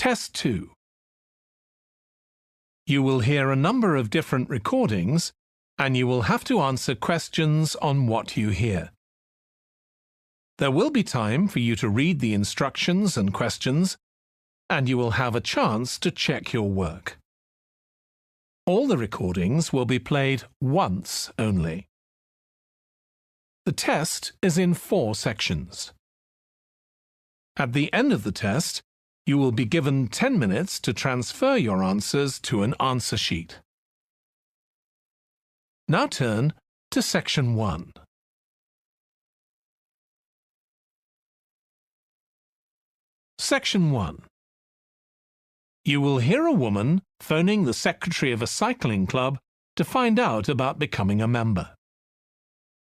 Test 2. You will hear a number of different recordings and you will have to answer questions on what you hear. There will be time for you to read the instructions and questions, and you will have a chance to check your work. All the recordings will be played once only. The test is in 4 sections. At the end of the test, you will be given 10 minutes to transfer your answers to an answer sheet. Now turn to Section 1. Section 1. You will hear a woman phoning the secretary of a cycling club to find out about becoming a member.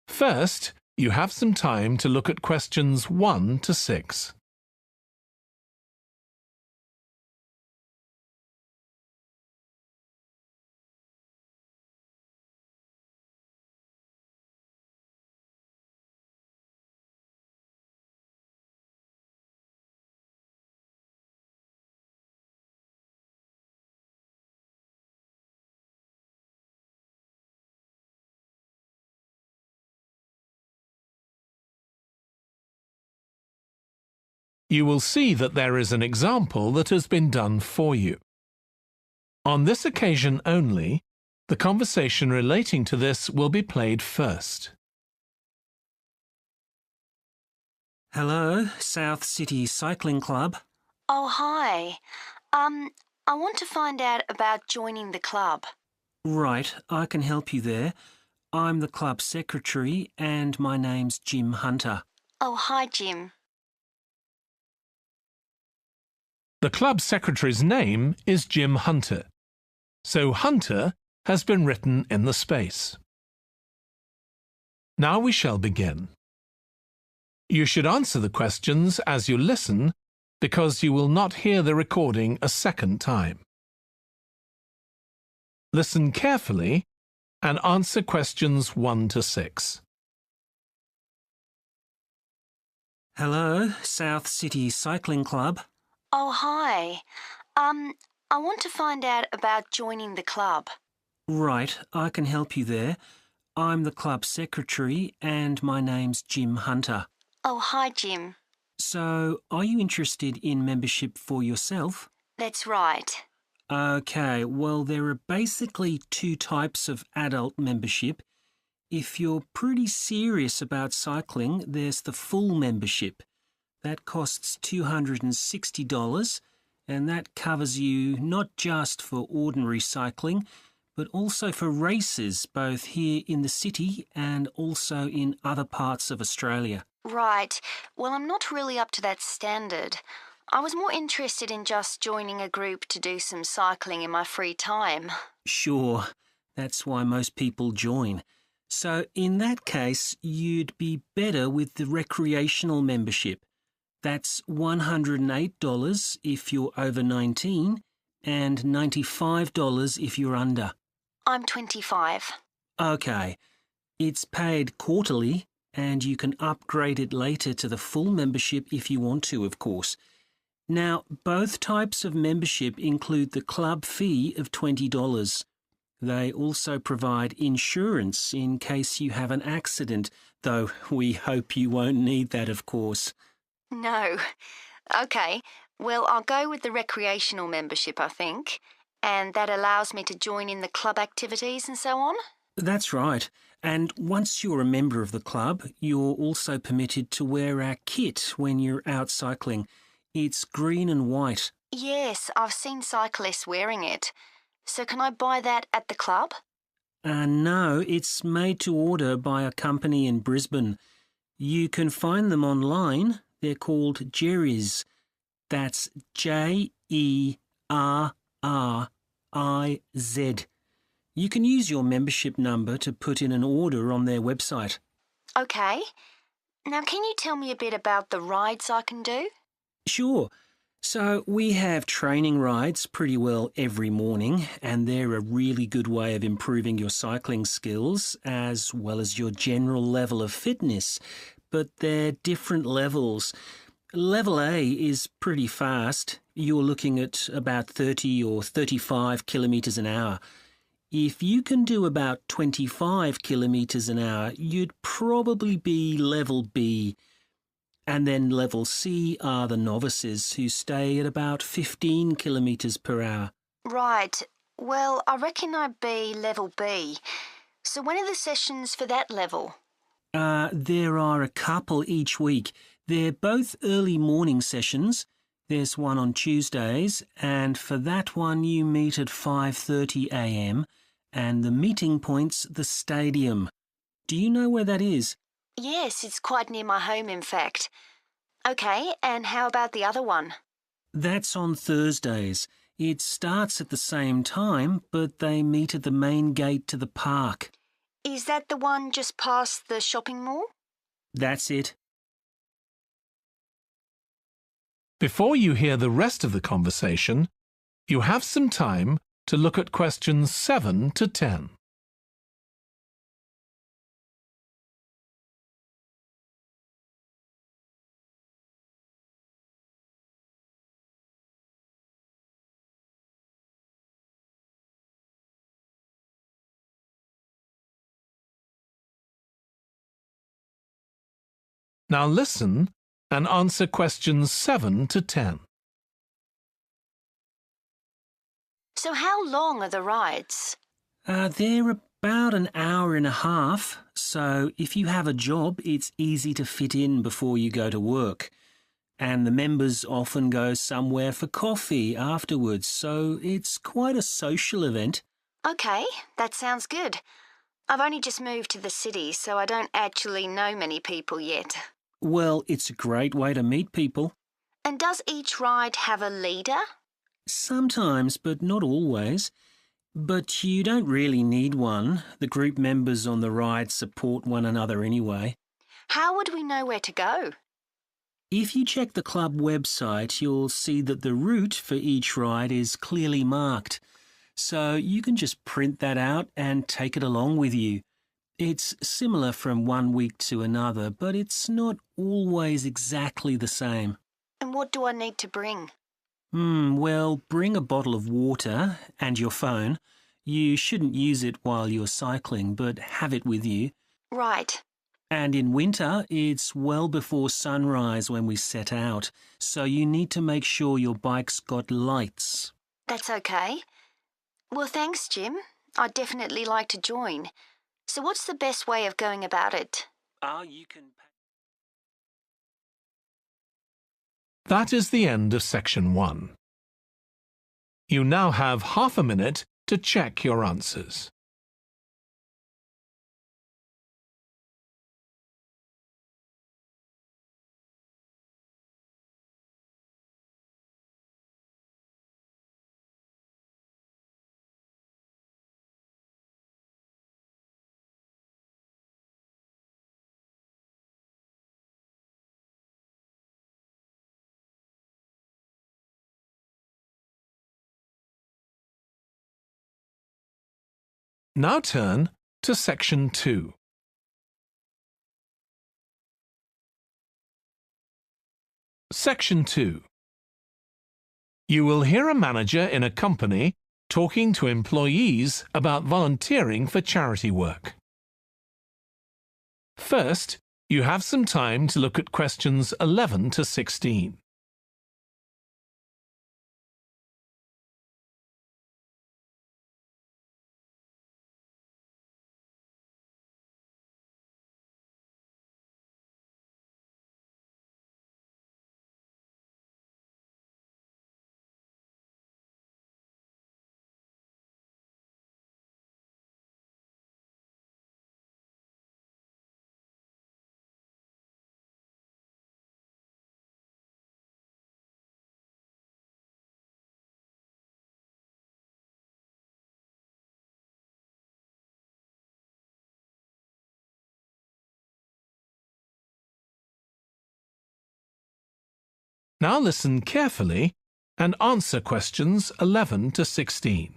First, you have some time to look at questions 1 to 6. You will see that there is an example that has been done for you. On this occasion only, the conversation relating to this will be played first. Hello, South City Cycling Club. Oh, hi. I want to find out about joining the club. Right, I can help you there. I'm the club secretary and my name's Jim Hunter. Oh, hi, Jim. The club secretary's name is Jim Hunter, so Hunter has been written in the space. Now we shall begin. You should answer the questions as you listen because you will not hear the recording a second time. Listen carefully and answer questions 1 to 6. Hello, South City Cycling Club. Oh, hi. I want to find out about joining the club. Right, I can help you there. I'm the club secretary and my name's Jim Hunter. Oh, hi, Jim. So, are you interested in membership for yourself? That's right. Okay, well, there are basically 2 types of adult membership. If you're pretty serious about cycling, there's the full membership. That costs $260, and that covers you not just for ordinary cycling, but also for races both here in the city and also in other parts of Australia. Right. Well, I'm not really up to that standard. I was more interested in just joining a group to do some cycling in my free time. Sure, that's why most people join. So in that case, you'd be better with the recreational membership. That's $108 if you're over 19 and $95 if you're under. I'm 25. Okay. It's paid quarterly and you can upgrade it later to the full membership if you want to, of course. Now, both types of membership include the club fee of $20. They also provide insurance in case you have an accident, though we hope you won't need that, of course. No. OK, well, I'll go with the recreational membership, I think, and that allows me to join in the club activities and so on? That's right. And once you're a member of the club, you're also permitted to wear our kit when you're out cycling. It's green and white. Yes, I've seen cyclists wearing it. So can I buy that at the club? No, it's made to order by a company in Brisbane. You can find them online. They're called Jerry's. That's Jerriz. You can use your membership number to put in an order on their website. OK. Now, can you tell me a bit about the rides I can do? Sure. So we have training rides pretty well every morning, and they're a really good way of improving your cycling skills as well as your general level of fitness. But they're different levels. Level A is pretty fast. you're looking at about 30 or 35 kilometres an hour. If you can do about 25 kilometres an hour, you'd probably be level B. And then level C are the novices who stay at about 15 kilometres per hour. Right. Well, I reckon I'd be level B. So when are the sessions for that level? There are a couple each week. They're both early morning sessions. There's one on Tuesdays, and for that one you meet at 5:30 a.m, and the meeting point's the stadium. Do you know where that is? Yes, it's quite near my home, in fact. OK, and how about the other one? That's on Thursdays. It starts at the same time, but they meet at the main gate to the park. Is that the one just past the shopping mall? That's it. Before you hear the rest of the conversation, you have some time to look at questions 7 to 10. Now listen and answer questions 7 to 10. So how long are the rides? They're about an hour and a half, so if you have a job, it's easy to fit in before you go to work. And the members often go somewhere for coffee afterwards, so it's quite a social event. OK, that sounds good. I've only just moved to the city, so I don't actually know many people yet. Well, it's a great way to meet people. And does each ride have a leader? Sometimes, but not always. But you don't really need one. The group members on the ride support one another anyway. How would we know where to go? If you check the club website, you'll see that the route for each ride is clearly marked. So you can just print that out and take it along with you. It's similar from one week to another, but it's not always exactly the same. And what do I need to bring? Well, bring a bottle of water and your phone. You shouldn't use it while you're cycling, but have it with you. Right. And in winter, it's well before sunrise when we set out, so you need to make sure your bike's got lights. That's OK. Well, thanks, Jim. I'd definitely like to join. So what's the best way of going about it? You can... That is the end of section 1. You now have half a minute to check your answers. Now turn to section 2. Section 2. You will hear a manager in a company talking to employees about volunteering for charity work. First, you have some time to look at questions 11 to 16. Now listen carefully and answer questions 11 to 16.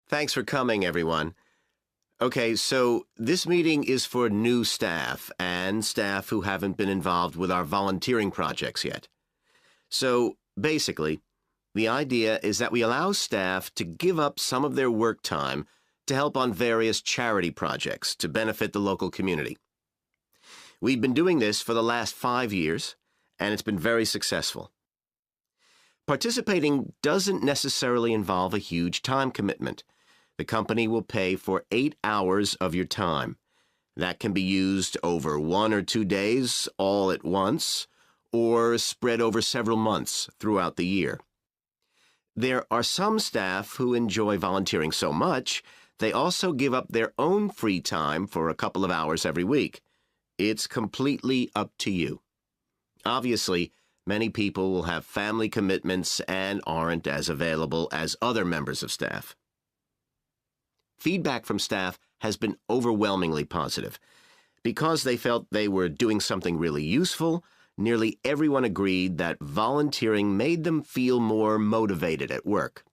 Thanks for coming, everyone. Okay, so this meeting is for new staff and staff who haven't been involved with our volunteering projects yet. So, basically, the idea is that we allow staff to give up some of their work time to help on various charity projects to benefit the local community. We've been doing this for the last 5 years, and it's been very successful. Participating doesn't necessarily involve a huge time commitment. The company will pay for 8 hours of your time. That can be used over 1 or 2 days all at once, or spread over several months throughout the year. There are some staff who enjoy volunteering so much, they also give up their own free time for a couple of hours every week. It's completely up to you. Obviously, many people will have family commitments and aren't as available as other members of staff. Feedback from staff has been overwhelmingly positive. Because they felt they were doing something really useful, nearly everyone agreed that volunteering made them feel more motivated at work.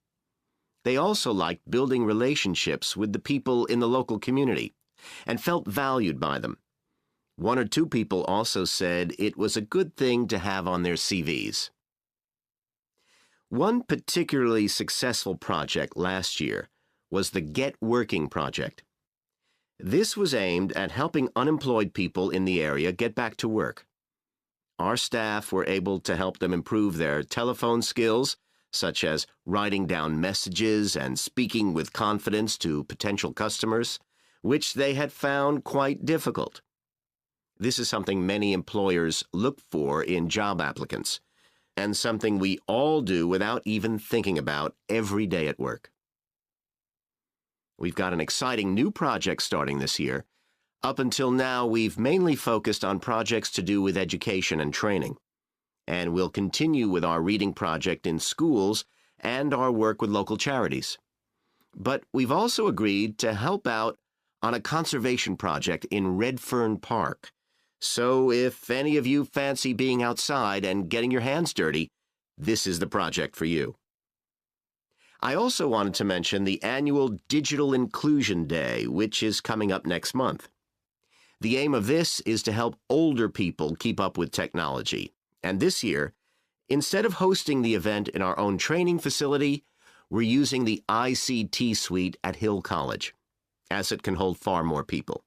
They also liked building relationships with the people in the local community and felt valued by them. 1 or 2 people also said it was a good thing to have on their CVs. One particularly successful project last year was the Get Working project. This was aimed at helping unemployed people in the area get back to work. Our staff were able to help them improve their telephone skills, such as writing down messages and speaking with confidence to potential customers, which they had found quite difficult. This is something many employers look for in job applicants, and something we all do without even thinking about every day at work. We've got an exciting new project starting this year. Up until now, we've mainly focused on projects to do with education and training. And we'll continue with our reading project in schools and our work with local charities. But we've also agreed to help out on a conservation project in Redfern Park. So if any of you fancy being outside and getting your hands dirty, this is the project for you. I also wanted to mention the annual Digital Inclusion Day, which is coming up next month. The aim of this is to help older people keep up with technology. And this year, instead of hosting the event in our own training facility, we're using the ICT suite at Hill College, as it can hold far more people.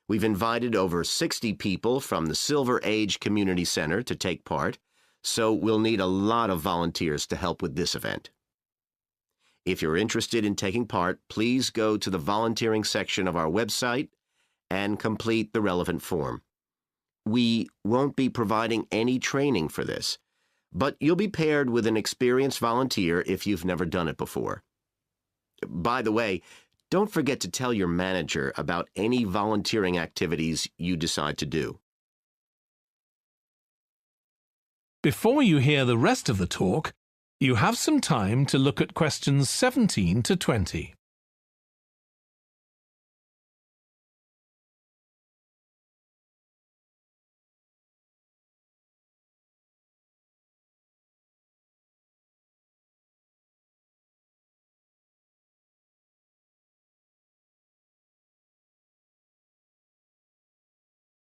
We've invited over 60 people from the Silver Age Community Center to take part, so we'll need a lot of volunteers to help with this event. If you're interested in taking part, please go to the volunteering section of our website and complete the relevant form. We won't be providing any training for this, but you'll be paired with an experienced volunteer if you've never done it before. By the way, don't forget to tell your manager about any volunteering activities you decide to do. Before you hear the rest of the talk, you have some time to look at questions 17 to 20.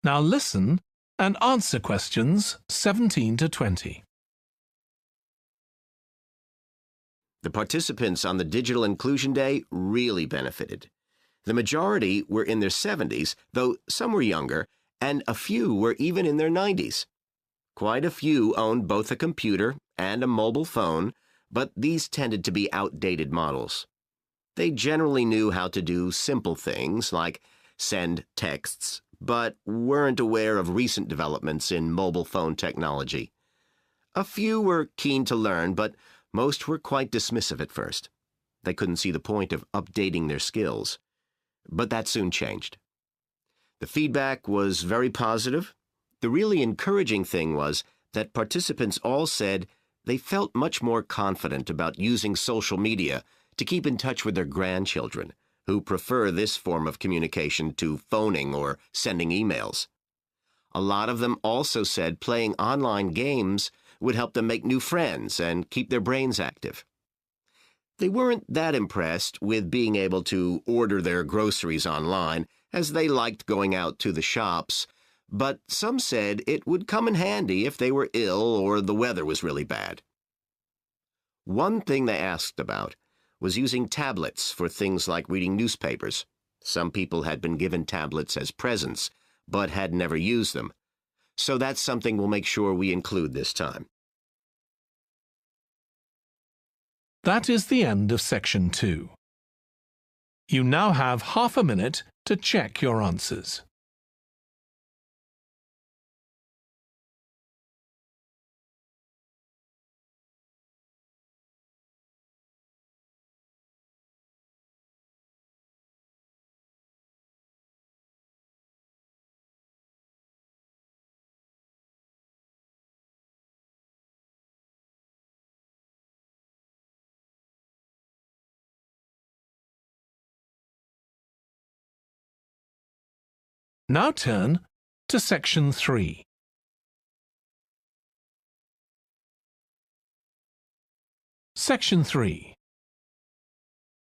Now listen and answer questions 17 to 20. The participants on the Digital Inclusion Day really benefited. The majority were in their 70s, though some were younger, and a few were even in their 90s. Quite a few owned both a computer and a mobile phone, but these tended to be outdated models. They generally knew how to do simple things like send texts, but weren't aware of recent developments in mobile phone technology. A few were keen to learn, but most were quite dismissive at first. They couldn't see the point of updating their skills. But that soon changed. The feedback was very positive. The really encouraging thing was that participants all said they felt much more confident about using social media to keep in touch with their grandchildren, who prefer this form of communication to phoning or sending emails. A lot of them also said playing online games would help them make new friends and keep their brains active. They weren't that impressed with being able to order their groceries online, as they liked going out to the shops, but some said it would come in handy if they were ill or the weather was really bad. One thing they asked about was using tablets for things like reading newspapers. Some people had been given tablets as presents, but had never used them. So that's something we'll make sure we include this time. That is the end of section 2. You now have half a minute to check your answers. Now turn to section 3. Section 3.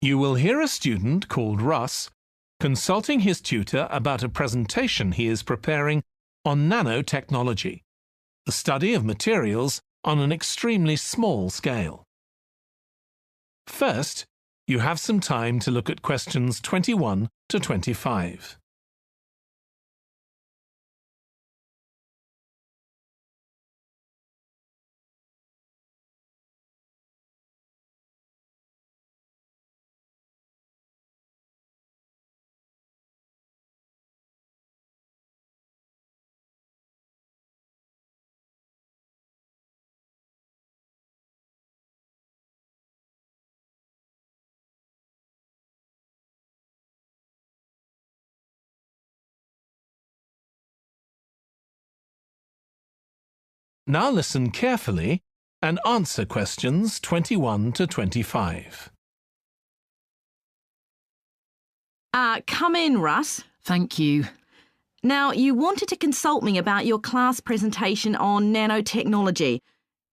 You will hear a student called Russ consulting his tutor about a presentation he is preparing on nanotechnology, the study of materials on an extremely small scale. First, you have some time to look at questions 21 to 25. Now listen carefully and answer questions 21 to 25. Come in, Russ. Thank you. Now, you wanted to consult me about your class presentation on nanotechnology.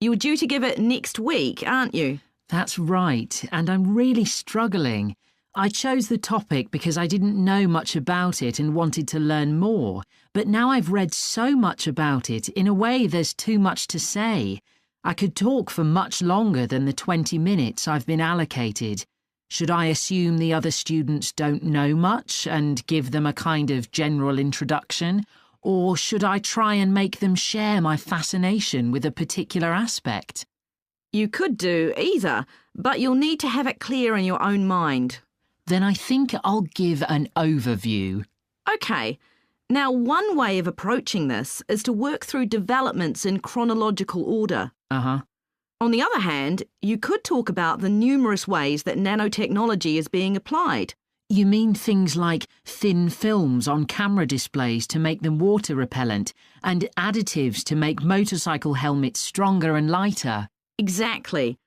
You were due to give it next week, aren't you? That's right, and I'm really struggling. I chose the topic because I didn't know much about it and wanted to learn more, but now I've read so much about it, in a way there's too much to say. I could talk for much longer than the 20 minutes I've been allocated. Should I assume the other students don't know much and give them a kind of general introduction, or should I try and make them share my fascination with a particular aspect? You could do either, but you'll need to have it clear in your own mind. Then I think I'll give an overview. OK. Now, one way of approaching this is to work through developments in chronological order. Uh-huh. On the other hand, you could talk about the numerous ways that nanotechnology is being applied. You mean things like thin films on camera displays to make them water repellent and additives to make motorcycle helmets stronger and lighter? Exactly.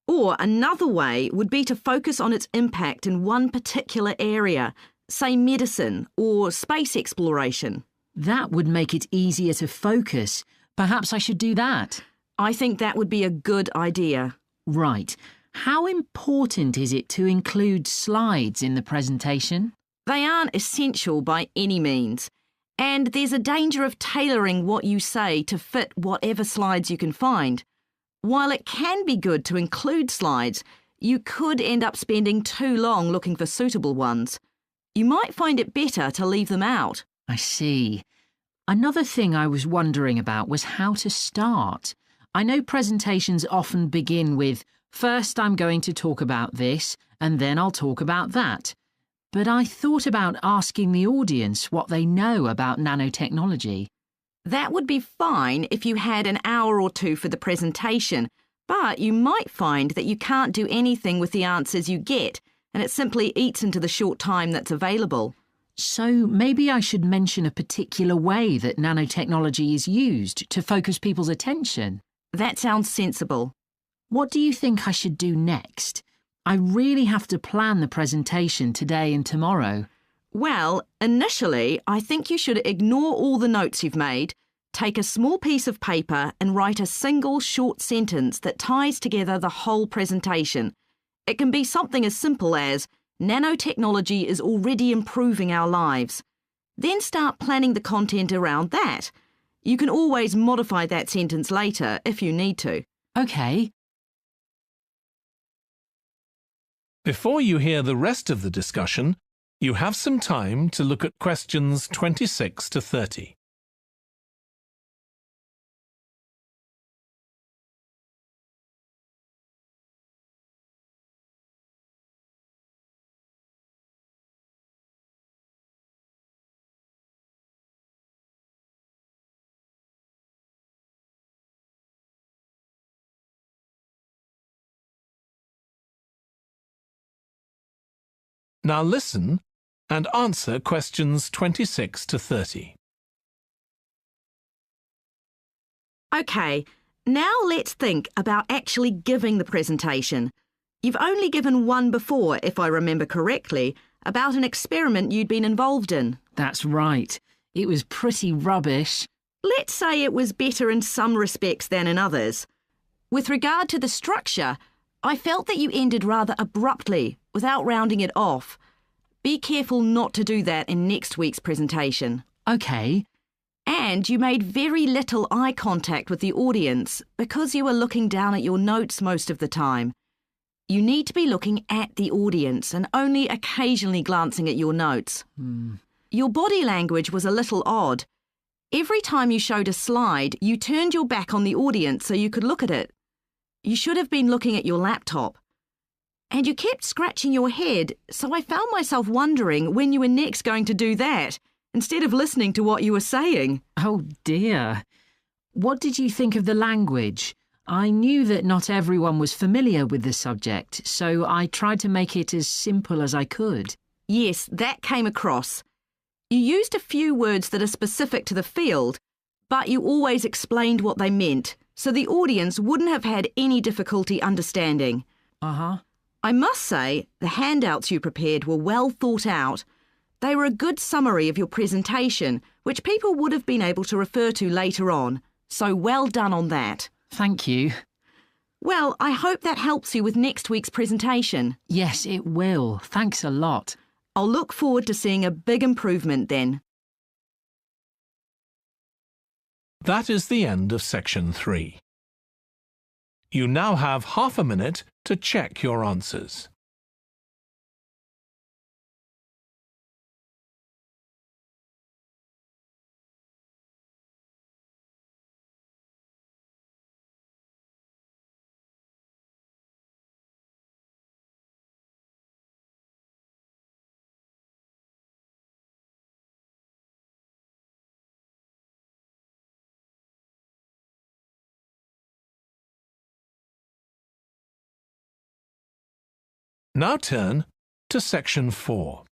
Or another way would be to focus on its impact in one particular area, say medicine or space exploration. That would make it easier to focus. Perhaps I should do that. I think that would be a good idea. Right. How important is it to include slides in the presentation? They aren't essential by any means. And there's a danger of tailoring what you say to fit whatever slides you can find. While it can be good to include slides, you could end up spending too long looking for suitable ones. You might find it better to leave them out. I see. Another thing I was wondering about was how to start. I know presentations often begin with, first I'm going to talk about this, and then I'll talk about that. But I thought about asking the audience what they know about nanotechnology. That would be fine if you had an hour or two for the presentation, but you might find that you can't do anything with the answers you get, and it simply eats into the short time that's available. So maybe I should mention a particular way that nanotechnology is used to focus people's attention. That sounds sensible. What do you think I should do next? I really have to plan the presentation today and tomorrow. Well, initially, I think you should ignore all the notes you've made, take a small piece of paper and write a single short sentence that ties together the whole presentation. It can be something as simple as, nanotechnology is already improving our lives. Then start planning the content around that. You can always modify that sentence later if you need to. OK. Before you hear the rest of the discussion, you have some time to look at questions 26 to 30. Now listen and answer questions 26 to 30. OK, now let's think about actually giving the presentation. You've only given one before, if I remember correctly, about an experiment you'd been involved in. That's right. It was pretty rubbish. Let's say it was better in some respects than in others. With regard to the structure, I felt that you ended rather abruptly, without rounding it off. Be careful not to do that in next week's presentation. OK. And you made very little eye contact with the audience because you were looking down at your notes most of the time. You need to be looking at the audience and only occasionally glancing at your notes. Your body language was a little odd. Every time you showed a slide, you turned your back on the audience so you could look at it. You should have been looking at your laptop. And you kept scratching your head, so I found myself wondering when you were next going to do that, instead of listening to what you were saying. Oh dear. What did you think of the language? I knew that not everyone was familiar with the subject, so I tried to make it as simple as I could. Yes, that came across. You used a few words that are specific to the field, but you always explained what they meant, so the audience wouldn't have had any difficulty understanding. I must say, the handouts you prepared were well thought out. They were a good summary of your presentation, which people would have been able to refer to later on, so well done on that. Thank you. Well, I hope that helps you with next week's presentation. Yes, it will. Thanks a lot. I'll look forward to seeing a big improvement then. That is the end of section 3. You now have half a minute to check your answers. Now turn to section 4.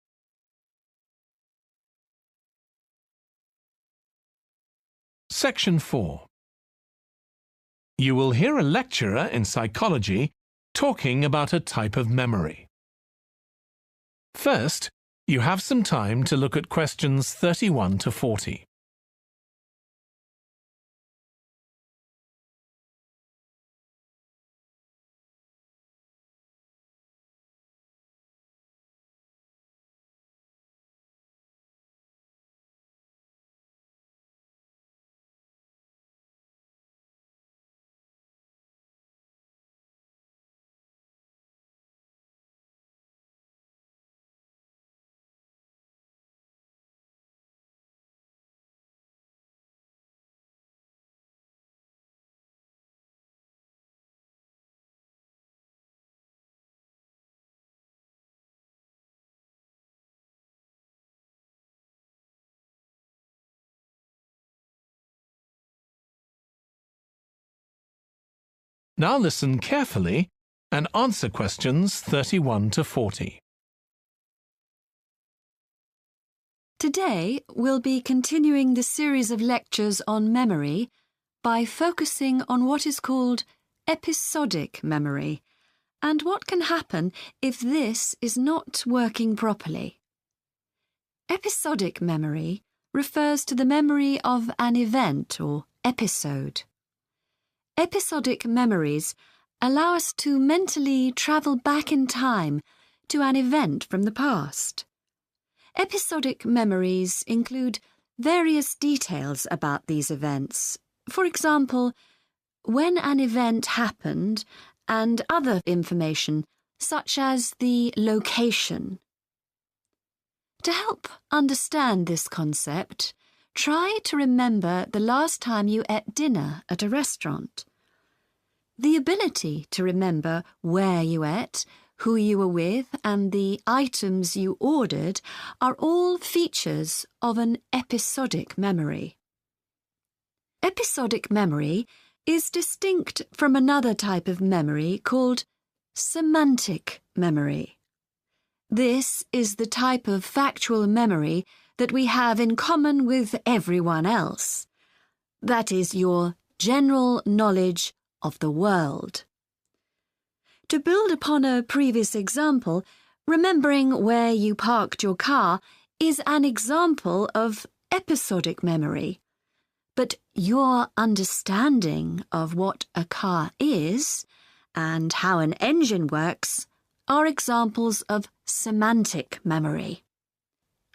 Section 4. You will hear a lecturer in psychology talking about a type of memory. First, you have some time to look at questions 31 to 40. Now listen carefully and answer questions 31 to 40. Today, we'll be continuing the series of lectures on memory by focusing on what is called episodic memory and what can happen if this is not working properly. Episodic memory refers to the memory of an event or episode. Episodic memories allow us to mentally travel back in time to an event from the past. Episodic memories include various details about these events. For example, when an event happened and other information such as the location. To help understand this concept, try to remember the last time you ate dinner at a restaurant. The ability to remember where you ate, who you were with, and the items you ordered are all features of an episodic memory. Episodic memory is distinct from another type of memory called semantic memory. This is the type of factual memory that we have in common with everyone else. That is your general knowledge of the world. To build upon a previous example, remembering where you parked your car is an example of episodic memory. But your understanding of what a car is and how an engine works are examples of semantic memory.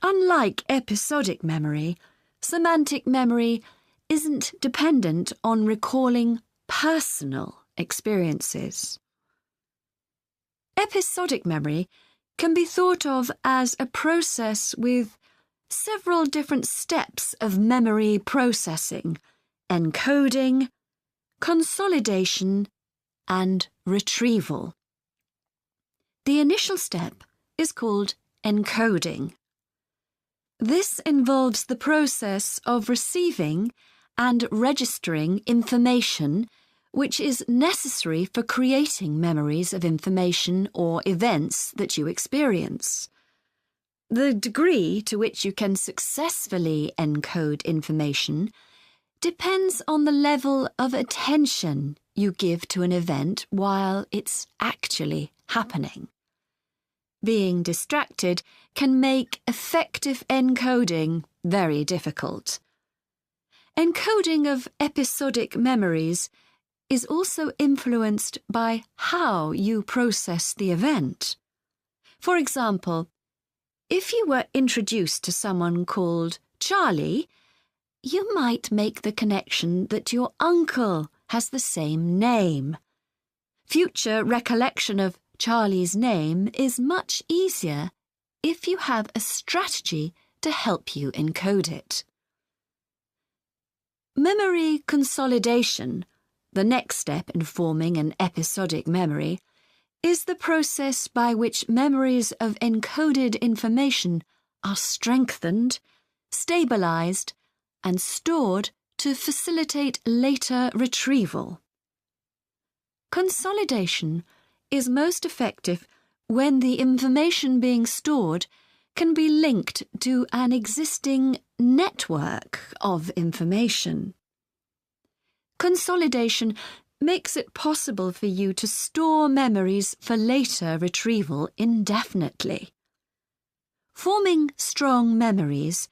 Unlike episodic memory, semantic memory isn't dependent on recalling personal experiences. Episodic memory can be thought of as a process with several different steps of memory processing, encoding, consolidation, and retrieval. The initial step is called encoding. This involves the process of receiving and registering information which is necessary for creating memories of information or events that you experience. The degree to which you can successfully encode information depends on the level of attention you give to an event while it's actually happening. Being distracted can make effective encoding very difficult. Encoding of episodic memories is also influenced by how you process the event. For example, if you were introduced to someone called Charlie, you might make the connection that your uncle has the same name. Future recollection of Charlie's name is much easier if you have a strategy to help you encode it. Memory consolidation, the next step in forming an episodic memory, is the process by which memories of encoded information are strengthened, stabilized, and stored to facilitate later retrieval. Consolidation is most effective when the information being stored can be linked to an existing network of information. Consolidation makes it possible for you to store memories for later retrieval indefinitely. Forming strong memories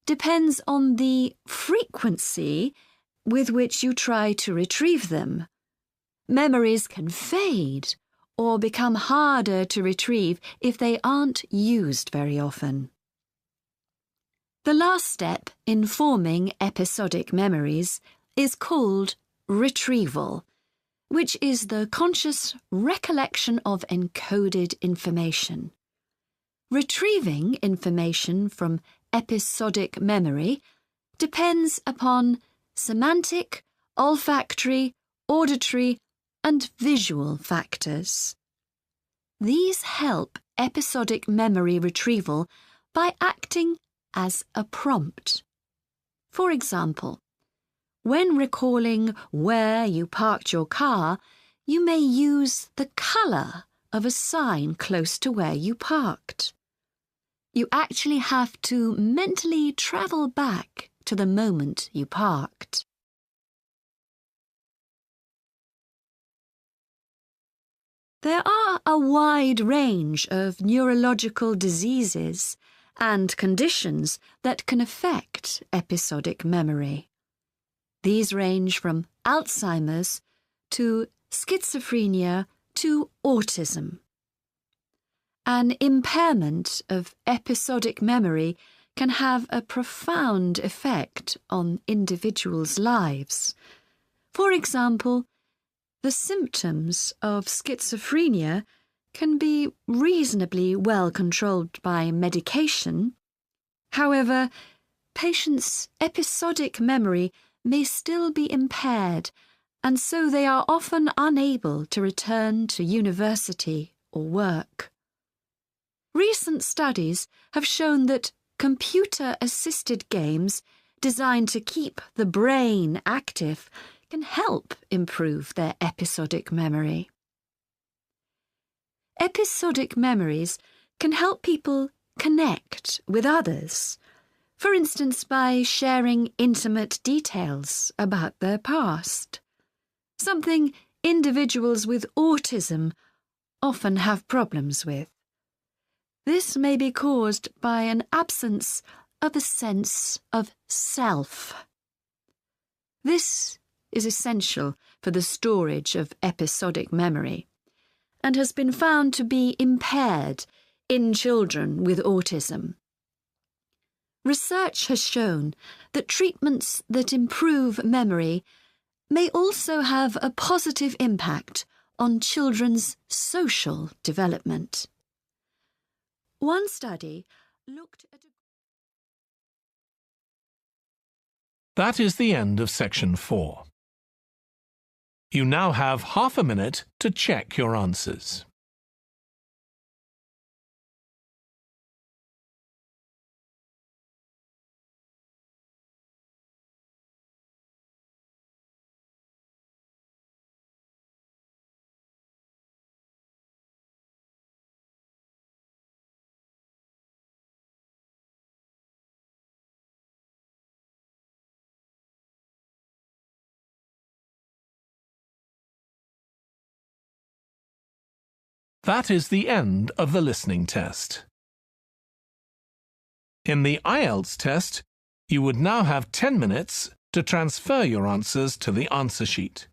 depends on the frequency with which you try to retrieve them. Memories can fade or become harder to retrieve if they aren't used very often. The last step in forming episodic memories is called retrieval, which is the conscious recollection of encoded information. Retrieving information from episodic memory depends upon semantic, olfactory, auditory, and visual factors. These help episodic memory retrieval by acting as a prompt. For example, when recalling where you parked your car, you may use the colour of a sign close to where you parked. You actually have to mentally travel back to the moment you parked. There are a wide range of neurological diseases and conditions that can affect episodic memory. These range from Alzheimer's to schizophrenia to autism. An impairment of episodic memory can have a profound effect on individuals' lives. For example, the symptoms of schizophrenia can be reasonably well controlled by medication. However, patients' episodic memory may still be impaired, and so they are often unable to return to university or work. Recent studies have shown that computer-assisted games designed to keep the brain active can help improve their episodic memory. Episodic memories can help people connect with others, for instance by sharing intimate details about their past, something individuals with autism often have problems with. This may be caused by an absence of a sense of self. This is essential for the storage of episodic memory and has been found to be impaired in children with autism. Research has shown that treatments that improve memory may also have a positive impact on children's social development. One study looked at That is the end of section 4. You now have half a minute to check your answers. That is the end of the listening test. In the IELTS test, you would now have 10 minutes to transfer your answers to the answer sheet.